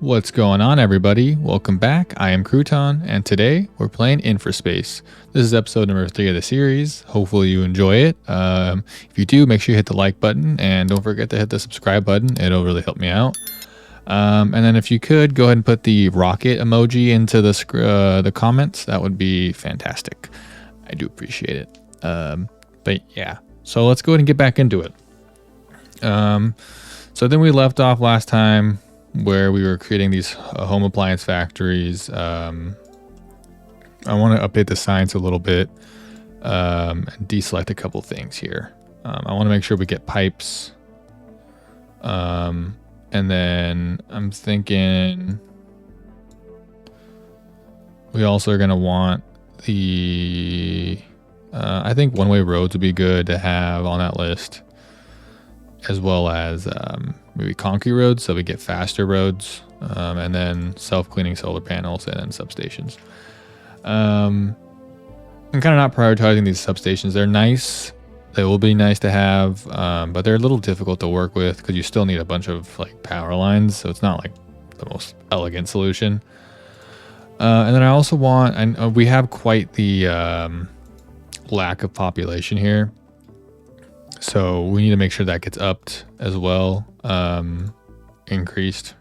What's going on, everybody? Welcome back. I am Crouton, and today we're playing Infraspace. This is episode number 3 of the series. Hopefully you enjoy it. If you do, make sure you hit the like button, and don't forget to hit the subscribe button. It'll really help me out. And then if you could, go ahead and put the rocket emoji into the comments. That would be fantastic. I do appreciate it. But yeah, so let's go ahead and get back into it. So then we left off last time where we were creating these home appliance factories. I want to update the science a little bit and deselect a couple things here. I want to make sure we get pipes. And then I'm thinking we also are going to want the, I think one-way roads would be good to have on that list, as well as maybe concrete roads, so we get faster roads, and then self-cleaning solar panels and then substations. I'm kind of not prioritizing these substations. They're nice. They will be nice to have, but they're a little difficult to work with because you still need a bunch of like power lines, so it's not like the most elegant solution. And then I also want, and we have quite the lack of population here. So we need to make sure that gets upped as well, increased.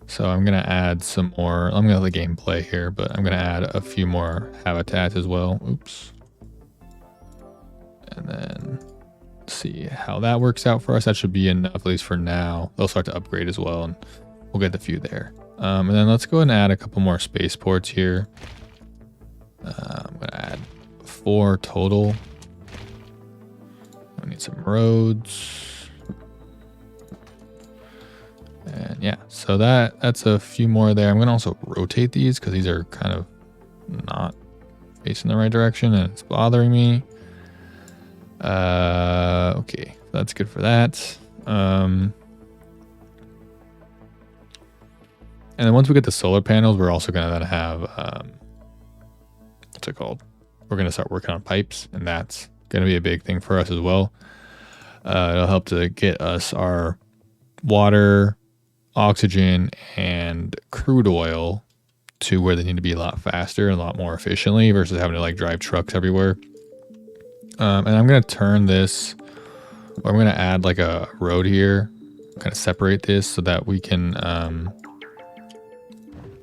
So I'm going to add some more, I'm going to let the game play here, but I'm going to add a few more habitats as well. Oops. And then see how that works out for us. That should be enough, at least for now. They'll start to upgrade as well, and we'll get the few there. And then let's go ahead and add a couple more spaceports here. I'm going to add 4 total. We need some roads. And yeah, so that's a few more there. I'm going to also rotate these because these are kind of not facing the right direction and it's bothering me. Okay, that's good for that. And then once we get the solar panels, we're also going to then have, what's it called? We're going to start working on pipes, and that's going to be a big thing for us as well. It'll help to get us our water, oxygen, and crude oil to where they need to be a lot faster and a lot more efficiently versus having to like drive trucks everywhere. And I'm going to turn this, or I'm going to add like a road here, kind of separate this so that we can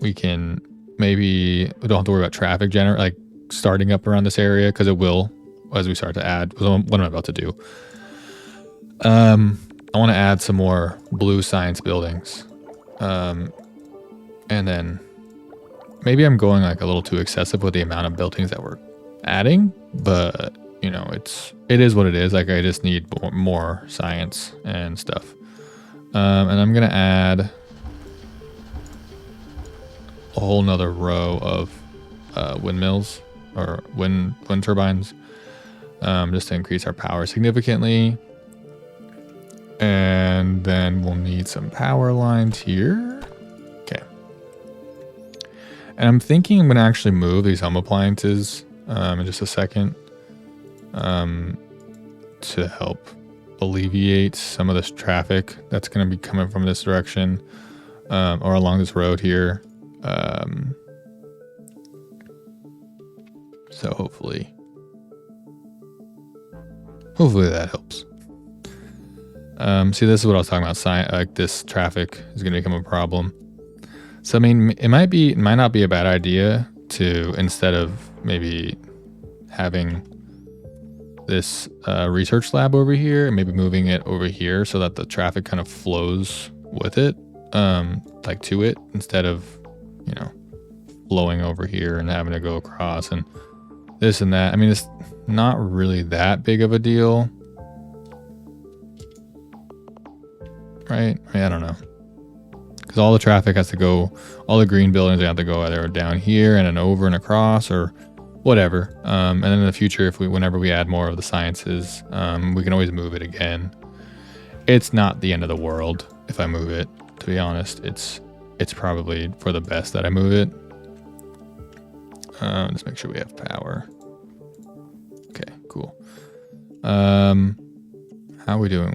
maybe, we don't have to worry about traffic like starting up around this area, because it will as we start to add what I'm about to do. I want to add some more blue science buildings. And then maybe I'm going like a little too excessive with the amount of buildings that we're adding, but you know, it is what it is. Like I just need more science and stuff. And I'm going to add a whole nother row of windmills or wind turbines, just to increase our power significantly. And then we'll need some power lines here. Okay. And I'm thinking I'm going to actually move these home appliances in just a second to help alleviate some of this traffic that's going to be coming from this direction or along this road here. So hopefully that helps. See, this is what I was talking about. Like this traffic is going to become a problem. So I mean, it might not be a bad idea to, instead of maybe having this research lab over here, and maybe moving it over here so that the traffic kind of flows with it, like to it, instead of, you know, flowing over here and having to go across and this and that. I mean, it's not really that big of a deal, right? I mean, I don't know, because all the traffic has to go, all the green buildings have to go either down here and then over and across or whatever. And then in the future, whenever we add more of the sciences, we can always move it again. It's not the end of the world if I move it, to be honest. It's probably for the best that I move it. Let's make sure we have power. Okay, cool. How are we doing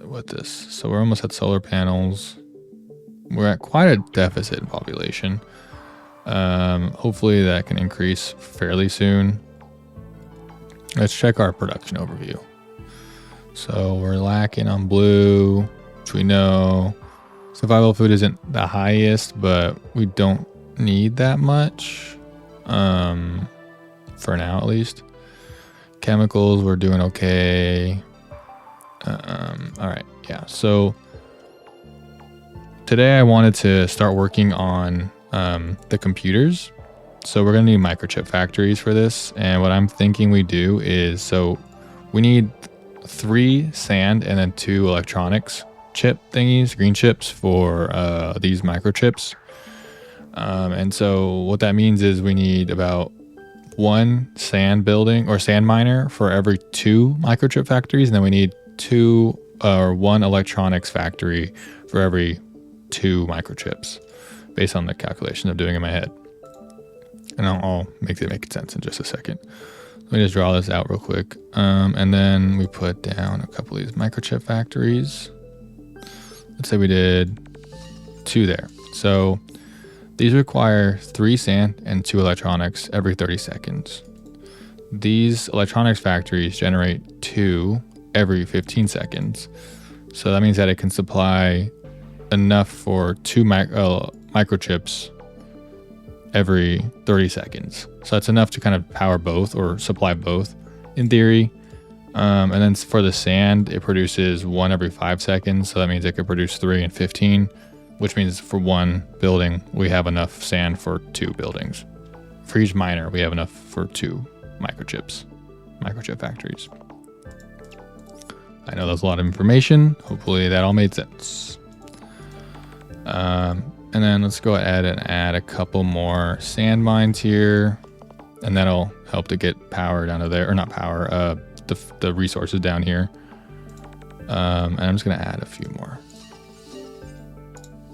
with this? So we're almost at solar panels. we're at quite a deficit in population. Hopefully that can increase fairly soon. Let's check our production overview. So we're lacking on blue, which we know. Survival food isn't the highest, but we don't need that much. For now at least. Chemicals, we're doing okay. All right, yeah. So today I wanted to start working on the computers. So we're gonna need microchip factories for this. And what I'm thinking we do is, so we need 3 sand and then 2 electronics chip thingies, green chips for these microchips. And so what that means is we need about 1 sand building or sand miner for every 2 microchip factories. And then we need 1 electronics factory for every 2 microchips, based on the calculations I'm doing in my head. And I'll make sense in just a second. Let me just draw this out real quick. And then we put down a couple of these microchip factories. Let's say we did 2 there. So these require 3 sand and 2 electronics every 30 seconds. These electronics factories generate 2 every 15 seconds. So that means that it can supply enough for 2 microchips every 30 seconds. So that's enough to kind of power both or supply both in theory. And then for the sand, it produces 1 every 5 seconds. So that means it could produce 3 in 15, which means for 1 building, we have enough sand for 2 buildings. For each miner, we have enough for 2 microchip factories. I know that's a lot of information. Hopefully that all made sense. And then let's go ahead and add a couple more sand mines here, and that'll help to get power down to there, or not power, the resources down here. And I'm just gonna add a few more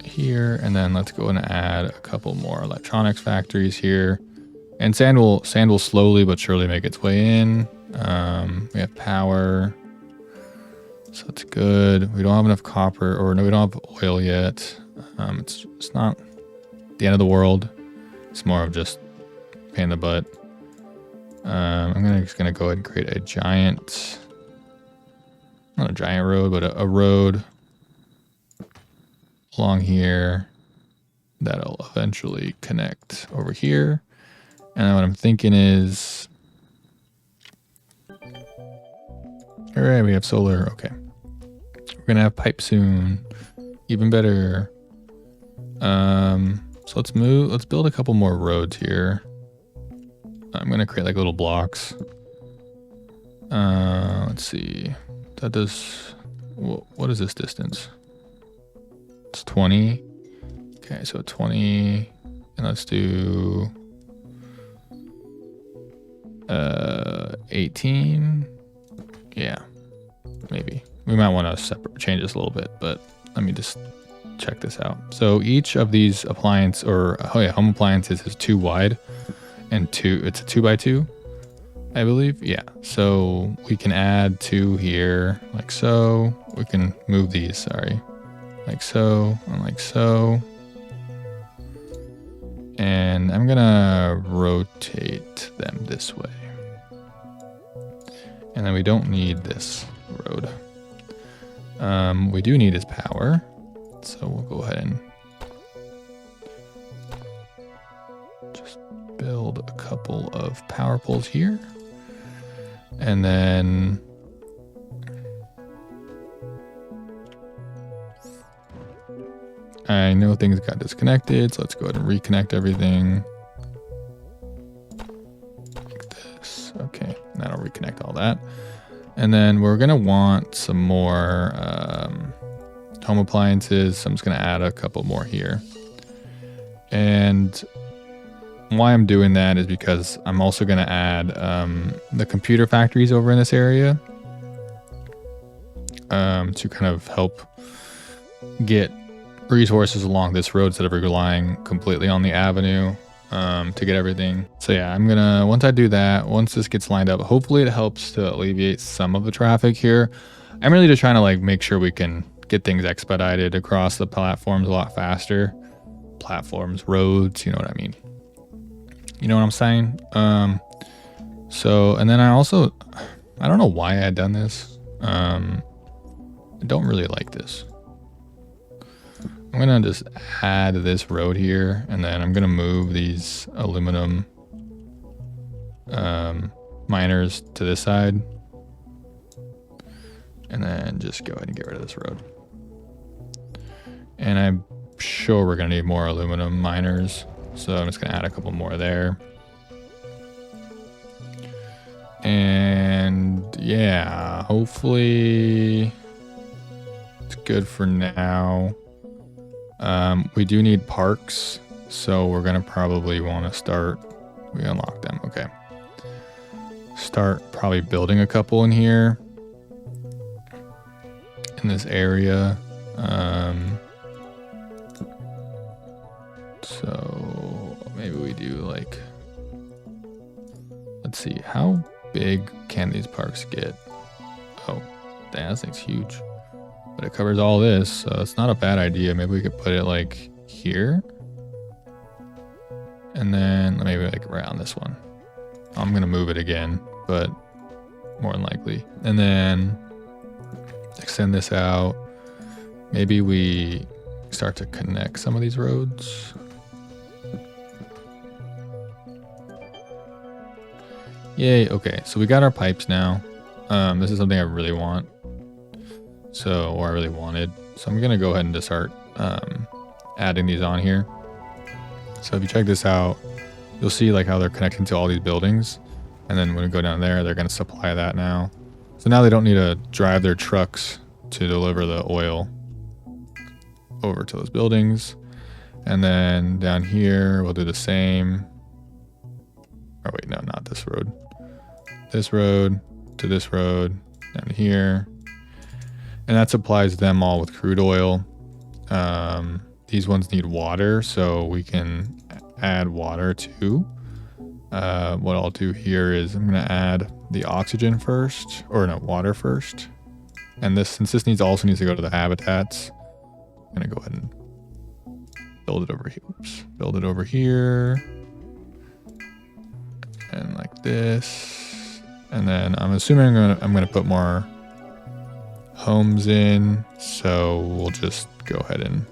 here, and then let's go and add a couple more electronics factories here. And sand will slowly but surely make its way in. We have power, so it's good. We don't have enough copper, or no, we don't have oil yet. It's not the end of the world. It's more of just pain in the butt. I'm just gonna go ahead and create a giant, not a giant road, but a road along here that'll eventually connect over here. And then what I'm thinking is, all right, we have solar. Okay, we're gonna have pipe soon. Even better. So let's build a couple more roads here. I'm gonna create like little blocks. Let's see. That does, what is this distance? It's 20. Okay, so 20, and let's do 18. Yeah, maybe. We might want to change this a little bit, but let me just check this out. So each of these appliance home appliances is 2 wide, and it's a 2x2, I believe. Yeah. So we can add 2 here, like so. We can move these, sorry, like so and like so. And I'm gonna rotate them this way. And then we don't need this road. We do need is power. So we'll go ahead and just build a couple of power poles here. And then I know things got disconnected, so let's go ahead and reconnect everything. Like this. Okay, that'll reconnect all that. And then we're gonna want some more home appliances. So I'm just gonna add a couple more here. And why I'm doing that is because I'm also gonna add the computer factories over in this area to kind of help get resources along this road instead of relying completely on the avenue to get everything. So yeah, I'm gonna, once I do that, once this gets lined up, hopefully it helps to alleviate some of the traffic here. I'm really just trying to like make sure we can get things expedited across the platforms a lot faster. Platforms, roads, you know what I mean. You know what I'm saying? So, and then I don't know why I had done this. I don't really like this. I'm gonna just add this road here, and then I'm gonna move these aluminum miners to this side, and then just go ahead and get rid of this road. And I'm sure we're gonna need more aluminum miners, so I'm just gonna add a couple more there. And yeah, hopefully it's good for now. We do need parks, so we're gonna probably want to start. We unlock them, okay. Start probably building a couple in here, in this area. So maybe we do like, let's see, how big can these parks get? Oh, damn, this thing's huge. But it covers all this, so it's not a bad idea. Maybe we could put it like here. And then maybe like right on this one. I'm gonna move it again, but more than likely. And then extend this out. Maybe we start to connect some of these roads. Yay, okay, so we got our pipes now. This is something I really want. Or I really wanted. So I'm gonna go ahead and just start adding these on here. So if you check this out, you'll see like how they're connecting to all these buildings. And then when we go down there, they're gonna supply that now. So now they don't need to drive their trucks to deliver the oil over to those buildings. And then down here, we'll do the same. Oh wait, no, not this road. This road to this road down here. And that supplies them all with crude oil. These ones need water, so we can add water too. What I'll do here is I'm gonna add the oxygen first, or no, water first. And this, since this also needs to go to the habitats, I'm gonna go ahead and build it over here. Oops, build it over here. And like this. And then I'm assuming I'm gonna put more homes in, so we'll just go ahead and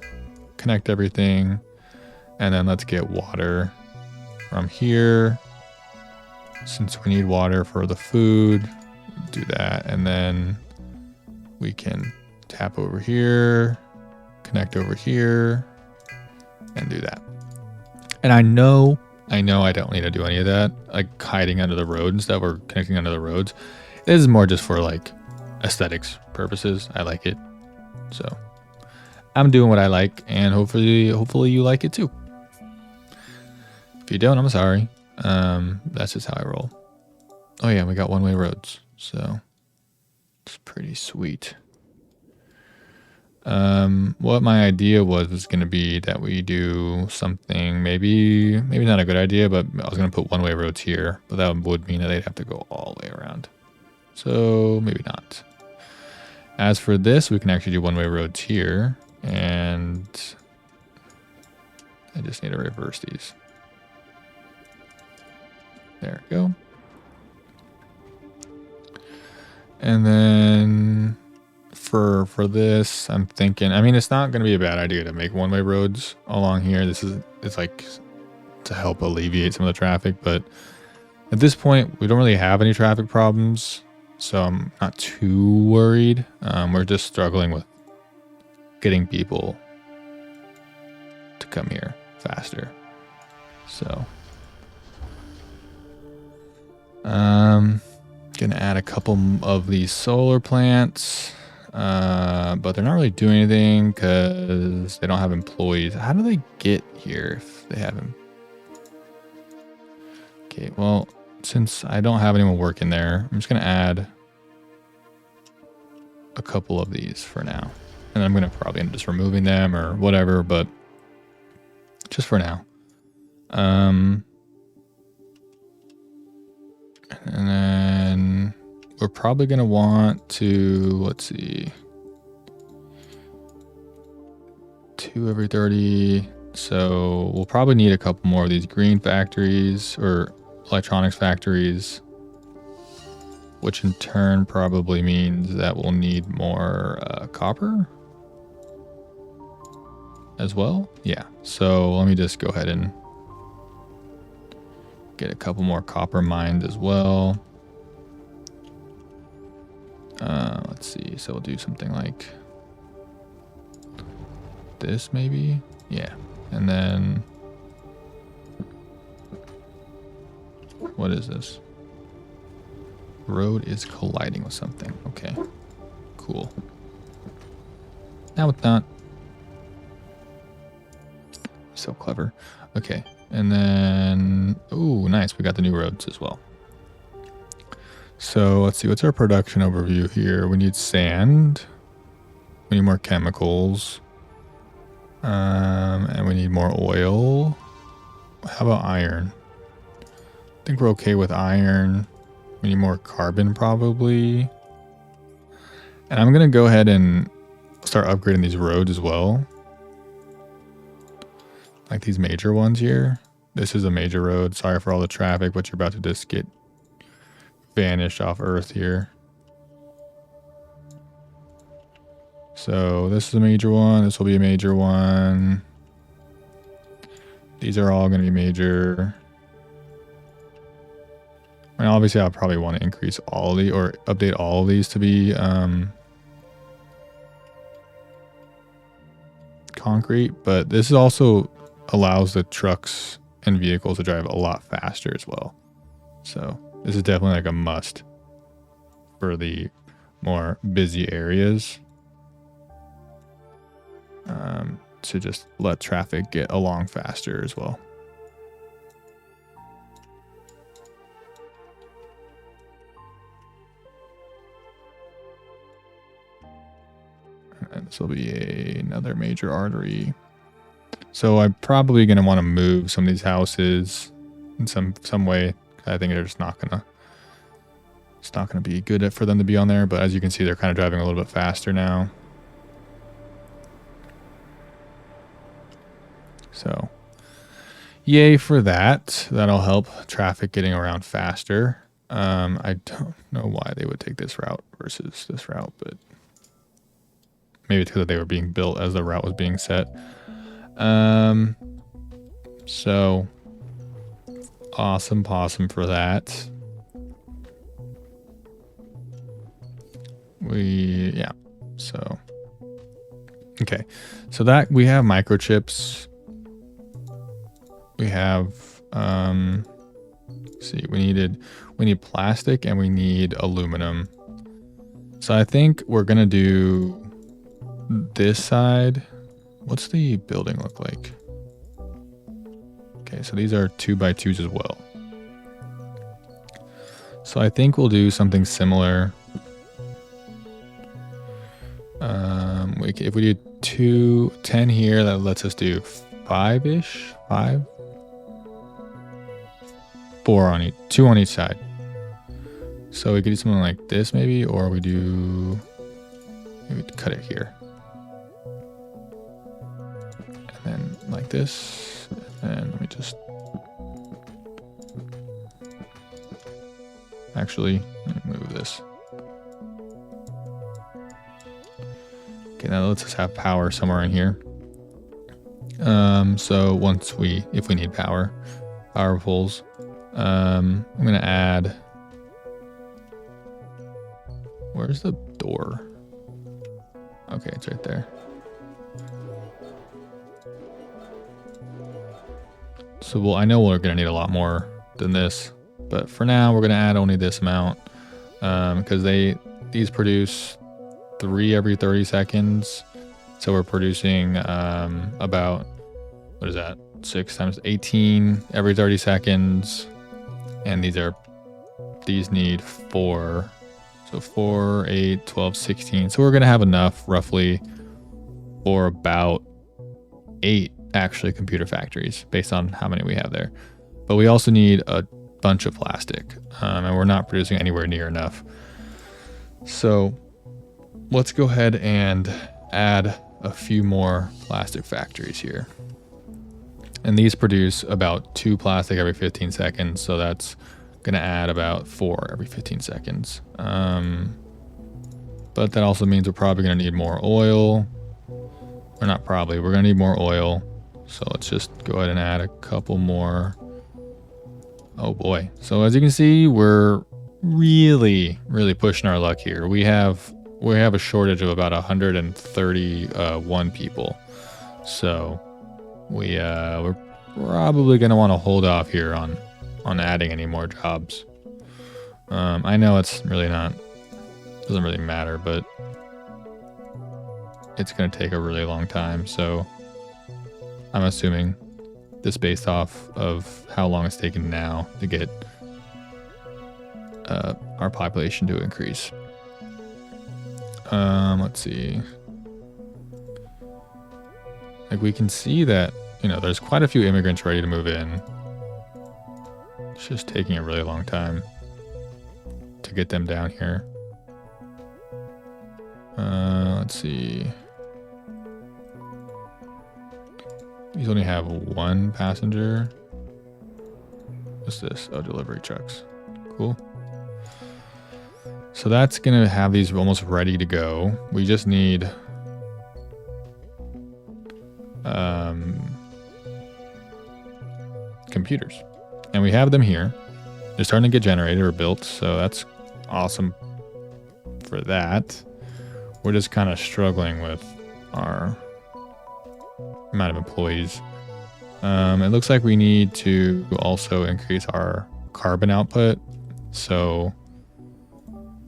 connect everything, and then let's get water from here, since we need water for the food. Do that, and then we can tap over here, connect over here, and do that. And I know I don't need to do any of that, like hiding under the road and stuff, or connecting under the roads. This is more just for like aesthetics purposes. I like it, so I'm doing what I like, and hopefully you like it too. If you don't, I'm sorry. That's just how I roll. Oh yeah, we got one-way roads, so it's pretty sweet. What my idea was going to be that we do something, maybe not a good idea, but I was going to put one-way roads here, but that would mean that they'd have to go all the way around. So maybe not. As for this, we can actually do one-way roads here, and I just need to reverse these. There we go. And then for this, I'm thinking, I mean, it's not going to be a bad idea to make one-way roads along here. It's like to help alleviate some of the traffic, but at this point, we don't really have any traffic problems. So I'm not too worried. We're just struggling with getting people to come here faster. So gonna add a couple of these solar plants, but they're not really doing anything because they don't have employees. How do they get here if they have them? Okay, well, since I don't have anyone working there, I'm just going to add a couple of these for now. And I'm going to probably end up just removing them or whatever, but just for now. And then we're probably going to want to, let's see. 2 every 30. So we'll probably need a couple more of these green factories or electronics factories, which in turn probably means that we'll need more copper as well. Yeah, so let me just go ahead and get a couple more copper mined as well. Let's see, so we'll do something like this maybe. Yeah, and then what is this? Road is colliding with something. Okay, cool. Now it's not. So clever. Okay, and then, oh, nice. We got the new roads as well. So let's see, what's our production overview here? We need sand. We need more chemicals. And we need more oil. How about iron? I think we're okay with iron. We need more carbon probably. And I'm going to go ahead and start upgrading these roads as well. Like these major ones here. This is a major road. Sorry for all the traffic, but you're about to just get vanished off Earth here. So this is a major one. This will be a major one. These are all going to be major. And obviously I'll probably want to increase all of these or update all of these to be concrete, but this is also allows the trucks and vehicles to drive a lot faster as well. So this is definitely like a must for the more busy areas, to just let traffic get along faster as well. And this will be another major artery. So I'm probably going to want to move some of these houses in some way. I think they're just not gonna. It's not gonna be good for them to be on there. But as you can see, they're kind of driving a little bit faster now. So, yay for that. That'll help traffic getting around faster. I don't know why they would take this route versus this route, but maybe it's because they were being built as the route was being set. So awesome possum for that. Yeah. So, okay. So that we have microchips. We have, see, we need plastic and we need aluminum. So I think we're going to do this side. What's the building look like? Okay, so these are 2x2s as well. So I think we'll do something similar. If we do 10 here, that lets us do 5-ish, 5, 4 on each, 2 on each side. So we could do something like this maybe, or maybe cut it here. And then like this, and let me just, actually, let me move this. Okay, now let's just have power somewhere in here. So if we need power poles, I'm gonna add, where's the door? Okay, it's right there. So I know we're gonna need a lot more than this, but for now we're gonna add only this amount, because these produce 3 every 30 seconds. So we're producing about, what is that? 6 times 18 every 30 seconds. And these need 4. So 4, 8, 12, 16. So we're going to have enough roughly for about 8 actually computer factories based on how many we have there. But we also need a bunch of plastic, and we're not producing anywhere near enough. So let's go ahead and add a few more plastic factories here. And these produce about 2 plastic every 15 seconds. So that's going to add about 4 every 15 seconds. But that also means we're probably going to need more oil. Or not probably, we're going to need more oil. So let's just go ahead and add a couple more. Oh boy. So as you can see, we're really pushing our luck here. We have a shortage of about 131 people. So we're probably going to want to hold off here on adding any more jobs. I know it's really doesn't really matter, but it's going to take a really long time. So I'm assuming this based off of how long it's taken now to get our population to increase. Let's see. Like we can see that, there's quite a few immigrants ready to move in. It's just taking a really long time to get them down here. Let's see. These only have 1 passenger. What's this? Oh, delivery trucks. Cool. So that's going to have these almost ready to go. We just need computers. And we have them here. They're starting to get generated or built, so that's awesome for that. We're just kind of struggling with our amount of employees. It looks like we need to also increase our carbon output. So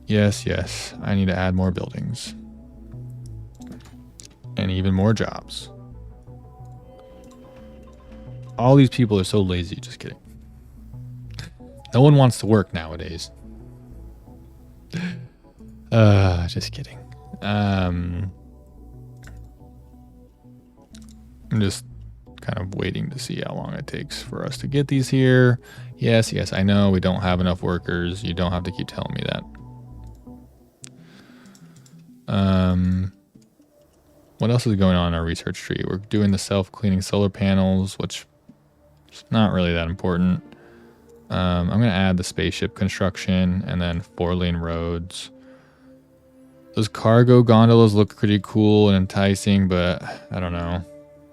yes, I need to add more buildings and even more jobs. All these people are so lazy. Just kidding. No one wants to work nowadays. Just kidding. I'm just kind of waiting to see how long it takes for us to get these here. Yes, I know we don't have enough workers. You don't have to keep telling me that. What else is going on in our research tree? We're doing the self-cleaning solar panels, which is not really that important. I'm going to add the spaceship construction and then 4-lane roads. Those cargo gondolas look pretty cool and enticing, but I don't know.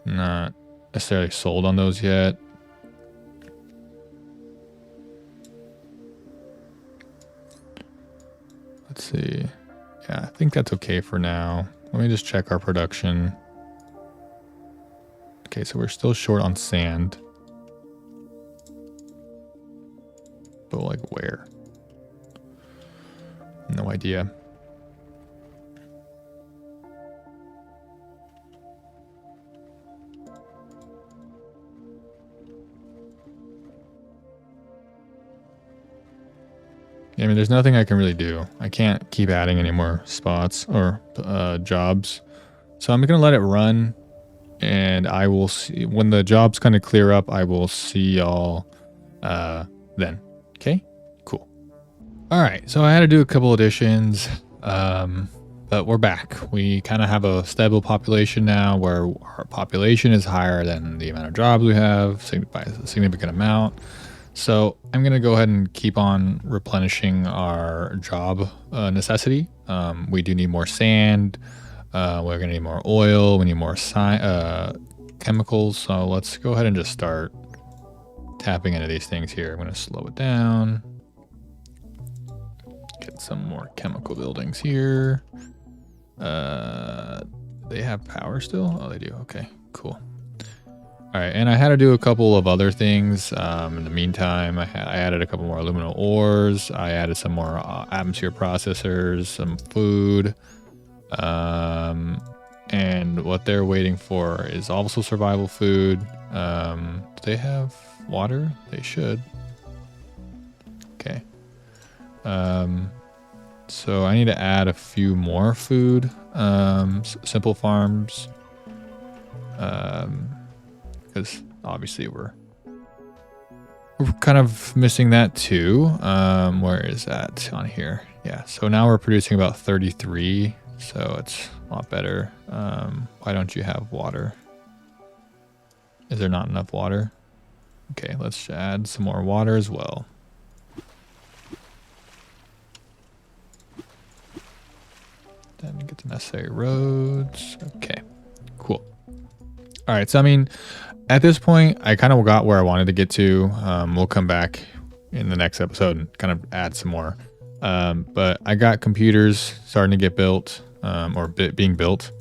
I'm not necessarily sold on those yet. Let's see. Yeah, I think that's okay for now. Let me just check our production. Okay, so we're still short on sand. But like where? No idea. I mean, there's nothing I can really do. I can't keep adding any more spots or jobs. So I'm going to let it run. And I will see when the jobs kind of clear up. I will see y'all then. Okay, cool. All right, so I had to do a couple additions, but we're back. We kind of have a stable population now where our population is higher than the amount of jobs we have by a significant amount. So I'm going to go ahead and keep on replenishing our job necessity. We do need more sand. We're going to need more oil. We need more chemicals. So let's go ahead and just start tapping into these things here. I'm going to slow it down. Get some more chemical buildings here. They have power still? Oh, they do. Okay, cool. All right, and I had to do a couple of other things. In the meantime, I added a couple more aluminum ores. I added some more atmosphere processors, some food. And what they're waiting for is also survival food. Do they have water? They should. Okay. So I need to add a few more food. Simple farms. Because obviously we're kind of missing that too. Where is that on here? Yeah, so now we're producing about 33 so it's a lot better. Why don't you have water? Is there not enough water? Okay, let's add some more water as well. Then get the necessary roads. Okay, cool. All right, so I mean, at this point, I kind of got where I wanted to get to. We'll come back in the next episode and kind of add some more. But I got computers starting to get built, or being built.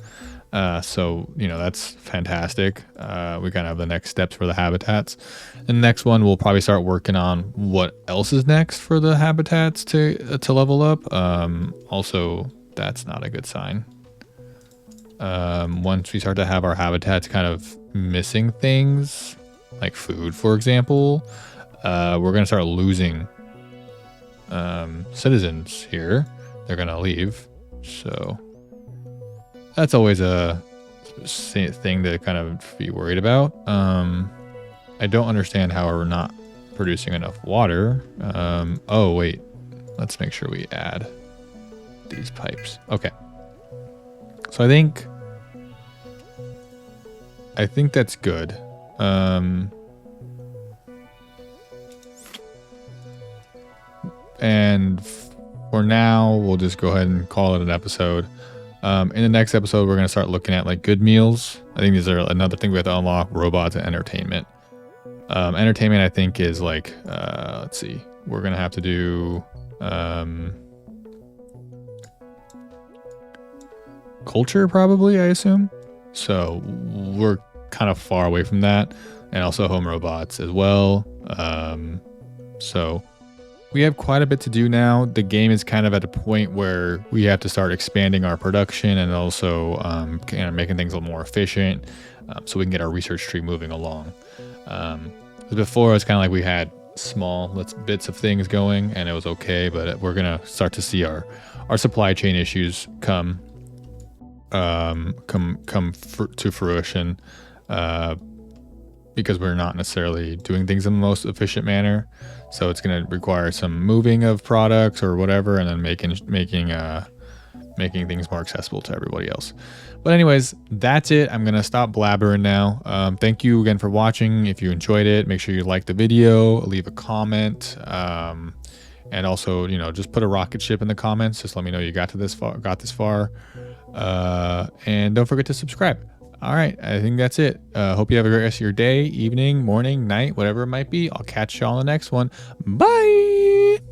So, you know, that's fantastic. We kind of have the next steps for the habitats. The next one, we'll probably start working on what else is next for the habitats to level up. Also, that's not a good sign. Once we start to have our habitats kind of missing things, like food, for example, we're going to start losing citizens here. They're going to leave. So that's always a thing to kind of be worried about. I don't understand how we're not producing enough water. Oh, wait. Let's make sure we add these pipes. Okay. So I think that's good. And for now, we'll just go ahead and call it an episode. In the next episode, we're going to start looking at like good meals. I think these are another thing we have to unlock: robots and entertainment. Entertainment, I think, is like, let's see, we're going to have to do culture, probably, I assume. So we're kind of far away from that, and also home robots as well. So we have quite a bit to do now. The game is kind of at a point where we have to start expanding our production and also kind of making things a little more efficient, so we can get our research tree moving along. Before, it was kind of like we had small bits of things going and it was okay, but we're gonna start to see our supply chain issues come to fruition, because we're not necessarily doing things in the most efficient manner. So it's going to require some moving of products or whatever, and then making things more accessible to everybody else. But anyways, that's it. I'm going to stop blabbering now. Thank you again for watching. If you enjoyed it, make sure you like the video, leave a comment, and also, you know, just put a rocket ship in the comments. Just let me know you got this far. And don't forget to subscribe. All right, I think that's it. Hope you have a great rest of your day, evening, morning, night, whatever it might be. I'll catch you all on the next one. Bye.